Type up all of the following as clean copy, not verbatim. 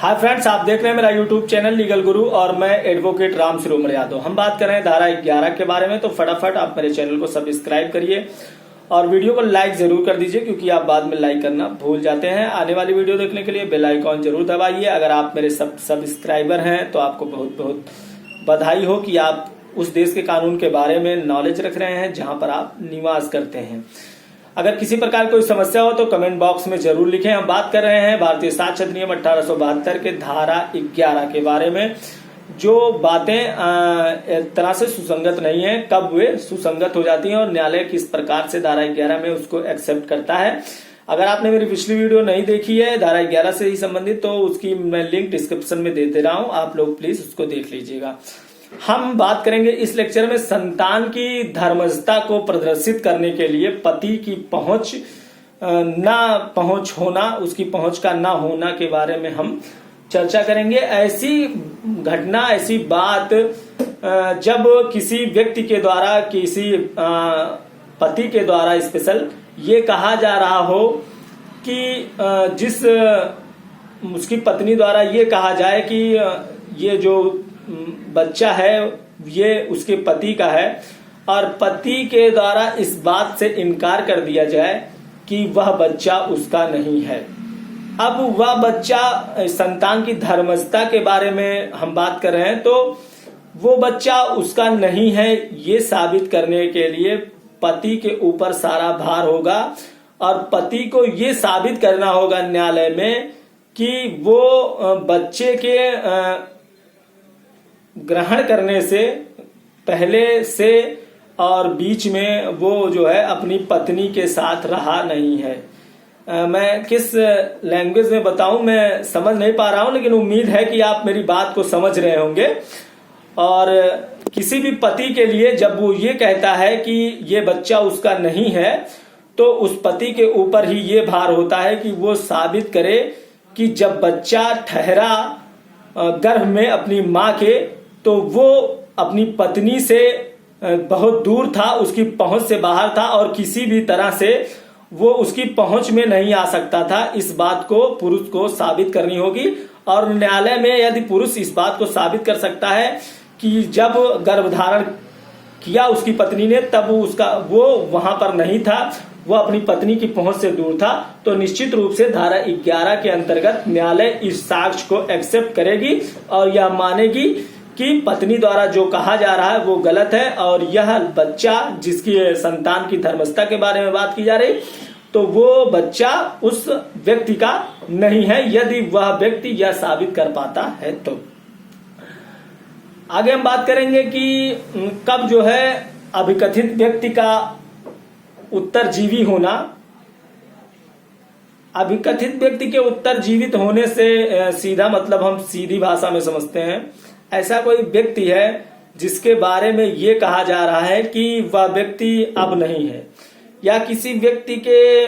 Hi friends, आप देख रहे हैं मेरा यूट्यूब चैनल लीगल गुरु और मैं एडवोकेट राम शिरोमण यादव। हम बात कर रहे हैं धारा 11 के बारे में। तो फटाफट आप मेरे चैनल को सब्सक्राइब करिए और वीडियो को लाइक जरूर कर दीजिए, क्योंकि आप बाद में लाइक करना भूल जाते हैं। आने वाली वीडियो देखने के लिए बेल आइकॉन जरूर दबाइए। अगर आप मेरे सब्सक्राइबर हैं तो आपको बहुत बहुत बधाई हो कि आप उस देश के कानून के बारे में नॉलेज रख रहे हैं जहां पर आप निवास करते हैं। अगर किसी प्रकार कोई समस्या हो तो कमेंट बॉक्स में जरूर लिखें। हम बात कर रहे हैं भारतीय साक्ष्य अधिनियम 1872 के धारा 11 के बारे में। जो बातें एक तरह से सुसंगत नहीं है, कब वे सुसंगत हो जाती हैं और न्यायालय किस प्रकार से धारा 11 में उसको एक्सेप्ट करता है। अगर आपने मेरी पिछली वीडियो नहीं देखी है धारा 11 से ही संबंधित, तो उसकी मैं लिंक डिस्क्रिप्शन में दे रहा हूं, आप लोग प्लीज उसको देख लीजिएगा। हम बात करेंगे इस लेक्चर में संतान की धर्मस्थता को प्रदर्शित करने के लिए पति की पहुंच ना पहुंच होना, उसकी पहुंच का ना होना के बारे में हम चर्चा करेंगे। ऐसी घटना, ऐसी बात जब किसी व्यक्ति के द्वारा, किसी पति के द्वारा स्पेशल ये कहा जा रहा हो कि जिस उसकी पत्नी द्वारा ये कहा जाए कि ये जो बच्चा है ये उसके पति का है, और पति के द्वारा इस बात से इनकार कर दिया जाए कि वह बच्चा उसका नहीं है। अब वह बच्चा, संतान की धर्मस्थता के बारे में हम बात कर रहे हैं, तो वो बच्चा उसका नहीं है ये साबित करने के लिए पति के ऊपर सारा भार होगा, और पति को ये साबित करना होगा न्यायालय में कि वो बच्चे के ग्रहण करने से पहले से और बीच में वो जो है अपनी पत्नी के साथ रहा नहीं है। मैं किस लैंग्वेज में बताऊं मैं समझ नहीं पा रहा हूं, लेकिन उम्मीद है कि आप मेरी बात को समझ रहे होंगे। और किसी भी पति के लिए जब वो ये कहता है कि ये बच्चा उसका नहीं है, तो उस पति के ऊपर ही ये भार होता है कि वो साबित करे कि जब बच्चा ठहरा गर्भ में अपनी माँ के, तो वो अपनी पत्नी से बहुत दूर था, उसकी पहुंच से बाहर था और किसी भी तरह से वो उसकी पहुंच में नहीं आ सकता था। इस बात को पुरुष को साबित करनी होगी, और न्यायालय में यदि पुरुष इस बात को साबित कर सकता है कि जब गर्भधारण किया उसकी पत्नी ने, तब वो वहां पर नहीं था, वो अपनी पत्नी की पहुंच से दूर था, तो निश्चित रूप से धारा 11 के अंतर्गत न्यायालय इस साक्ष्य को एक्सेप्ट करेगी और यह मानेगी कि पत्नी द्वारा जो कहा जा रहा है वो गलत है, और यह बच्चा जिसकी संतान की धर्मस्थता के बारे में बात की जा रही, तो वो बच्चा उस व्यक्ति का नहीं है, यदि वह व्यक्ति यह साबित कर पाता है। तो आगे हम बात करेंगे कि कब जो है अभिकथित व्यक्ति का उत्तरजीवी होना। अभिकथित व्यक्ति के उत्तरजीवित होने से सीधा मतलब हम सीधी भाषा में समझते हैं, ऐसा कोई व्यक्ति है जिसके बारे में ये कहा जा रहा है कि वह व्यक्ति अब नहीं है, या किसी व्यक्ति के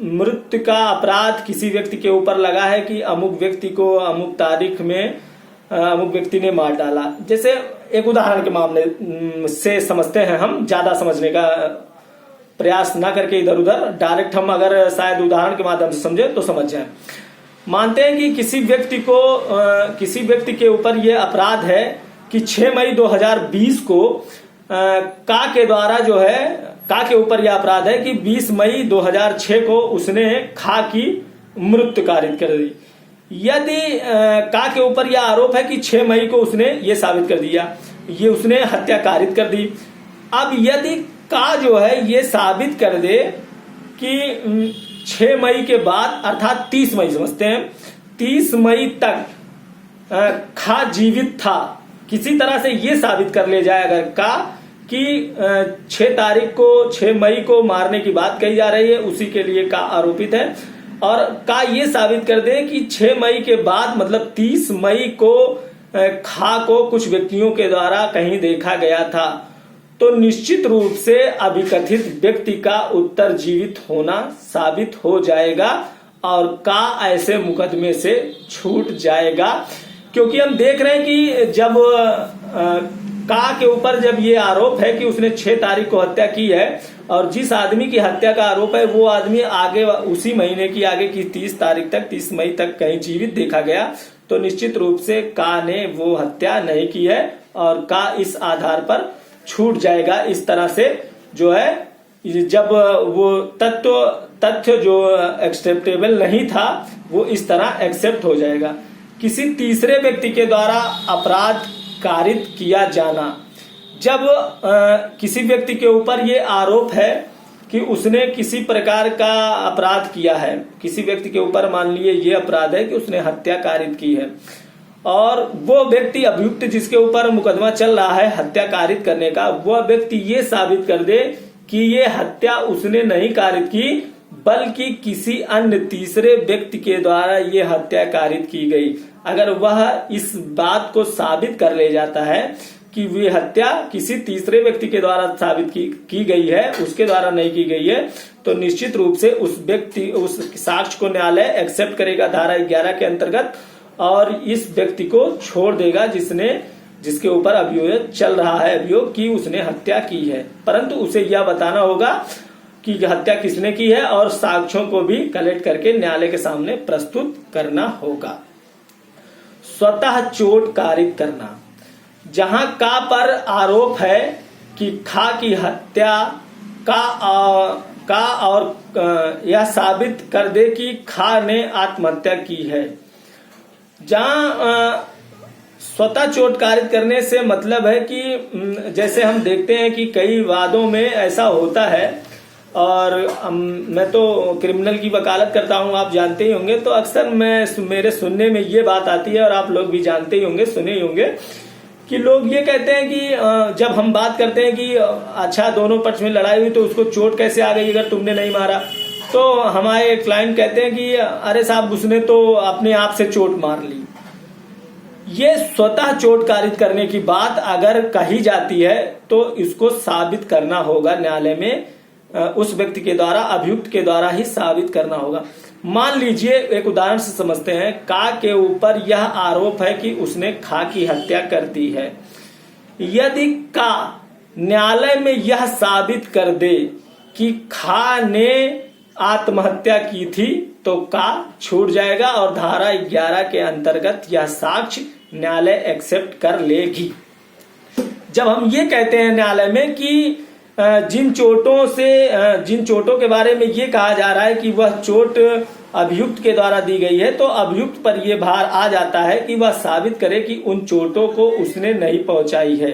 मृत्यु का अपराध किसी व्यक्ति के ऊपर लगा है कि अमुक व्यक्ति को अमुक तारीख में अमुक व्यक्ति ने मार डाला। जैसे एक उदाहरण के मामले से समझते हैं, हम ज्यादा समझने का प्रयास ना करके इधर उधर डायरेक्ट हम अगर शायद उदाहरण के माध्यम से समझे तो समझ जाए। मानते हैं कि किसी व्यक्ति के ऊपर यह अपराध है कि 6 मई 2020 को का के द्वारा जो है, का के ऊपर यह अपराध है कि 20 मई 2006 को उसने खा की मृत्यु कारित कर दी। यदि का के ऊपर यह आरोप है कि 6 मई को उसने ये साबित कर दिया, ये उसने हत्या कारित कर दी। अब यदि का जो है ये साबित कर दे कि 6 मई के बाद, अर्थात 30 मई समझते हैं, 30 मई तक खा जीवित था, किसी तरह से ये साबित कर ले जाए अगर का कि 6 मई को मारने की बात कही जा रही है, उसी के लिए का आरोपित है, और का ये साबित कर दे कि 6 मई के बाद मतलब 30 मई को खा को कुछ व्यक्तियों के द्वारा कहीं देखा गया था, तो निश्चित रूप से अभिकथित व्यक्ति का उत्तरजीवित होना साबित हो जाएगा और का ऐसे मुकदमे से छूट जाएगा। क्योंकि हम देख रहे हैं कि जब का के ऊपर जब ये आरोप है कि उसने 6 तारीख को हत्या की है, और जिस आदमी की हत्या का आरोप है वो आदमी आगे उसी महीने की आगे की 30 तारीख तक, 30 मई तक कहीं जीवित देखा गया, तो निश्चित रूप से का ने वो हत्या नहीं की है और का इस आधार पर छूट जाएगा। इस तरह से जो है जब वो तथ्य जो एक्सेप्टेबल नहीं था वो इस तरह एक्सेप्ट हो जाएगा। किसी तीसरे व्यक्ति के द्वारा अपराध कारित किया जाना, जब किसी व्यक्ति के ऊपर ये आरोप है कि उसने किसी प्रकार का अपराध किया है, किसी व्यक्ति के ऊपर मान लिए ये अपराध है कि उसने हत्या कारित की है और वो व्यक्ति अभियुक्त जिसके ऊपर मुकदमा चल रहा है हत्या कारित करने का, वह व्यक्ति ये साबित कर दे कि ये हत्या उसने नहीं कारित की बल्कि किसी अन्य तीसरे व्यक्ति के द्वारा ये हत्या कारित की गई। अगर वह इस बात को साबित कर ले जाता है कि वे हत्या किसी तीसरे व्यक्ति के द्वारा साबित की गई है, उसके द्वारा नहीं की गई है, तो निश्चित रूप से उस साक्ष्य को न्यायालय एक्सेप्ट करेगा धारा 11 के अंतर्गत और इस व्यक्ति को छोड़ देगा जिसके ऊपर अभियोग चल रहा है, अभियोग कि उसने हत्या की है। परंतु उसे यह बताना होगा कि हत्या किसने की है और साक्ष्यों को भी कलेक्ट करके न्यायालय के सामने प्रस्तुत करना होगा। स्वतः चोट कारित करना, जहां का पर आरोप है कि खा की हत्या का और यह साबित कर दे कि खा ने आत्महत्या की है। जहां स्वतः चोट कारित करने से मतलब है कि जैसे हम देखते हैं कि कई वादों में ऐसा होता है और मैं तो क्रिमिनल की वकालत करता हूं, आप जानते ही होंगे, तो अक्सर मेरे सुनने में ये बात आती है और आप लोग भी जानते ही होंगे, सुने ही होंगे कि लोग ये कहते हैं कि जब हम बात करते हैं कि अच्छा दोनों पक्ष में लड़ाई हुई तो उसको चोट कैसे आ गई अगर तुमने नहीं मारा, तो हमारे क्लाइंट कहते हैं कि अरे साहब उसने तो अपने आप से चोट मार ली। ये स्वतः चोट कारित करने की बात अगर कही जाती है तो इसको साबित करना होगा न्यायालय में, उस व्यक्ति के द्वारा अभियुक्त के द्वारा ही साबित करना होगा। मान लीजिए एक उदाहरण से समझते हैं, का के ऊपर यह आरोप है कि उसने खा की हत्या कर दी है। यदि का न्यायालय में यह साबित कर दे कि खा ने आत्महत्या की थी तो का छूट जाएगा और धारा 11 के अंतर्गत यह साक्ष्य न्यायालय एक्सेप्ट कर लेगी। जब हम ये कहते हैं न्यायालय में कि जिन चोटों के बारे में ये कहा जा रहा है कि वह चोट अभियुक्त के द्वारा दी गई है, तो अभियुक्त पर यह भार आ जाता है कि वह साबित करे कि उन चोटों को उसने नहीं पहुंचाई है।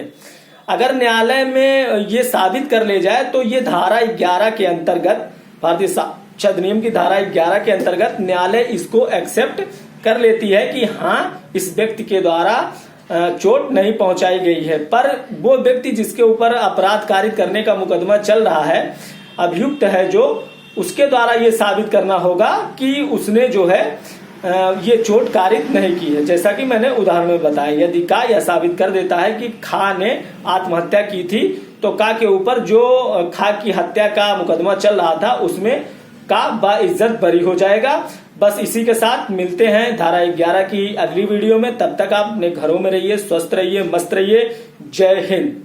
अगर न्यायालय में ये साबित कर ले जाए तो ये धारा 11 के अंतर्गत, भारतीय साक्ष्य अधिनियम की धारा 11 के अंतर्गत न्यायालय इसको एक्सेप्ट कर लेती है कि हाँ इस व्यक्ति के द्वारा चोट नहीं पहुंचाई गई है। पर वो व्यक्ति जिसके ऊपर अपराध कारित करने का मुकदमा चल रहा है, अभियुक्त है जो, उसके द्वारा ये साबित करना होगा कि उसने जो है ये चोट कारित नहीं की है। जैसा कि मैंने उदाहरण में बताया, यदि का यह साबित कर देता है कि खा ने आत्महत्या की थी तो का के ऊपर जो खा की हत्या का मुकदमा चल रहा था उसमें का बाइज्जत बरी हो जाएगा। बस इसी के साथ मिलते हैं धारा 11 की अगली वीडियो में। तब तक आप अपने घरों में रहिए, स्वस्थ रहिए, मस्त रहिए। जय हिंद।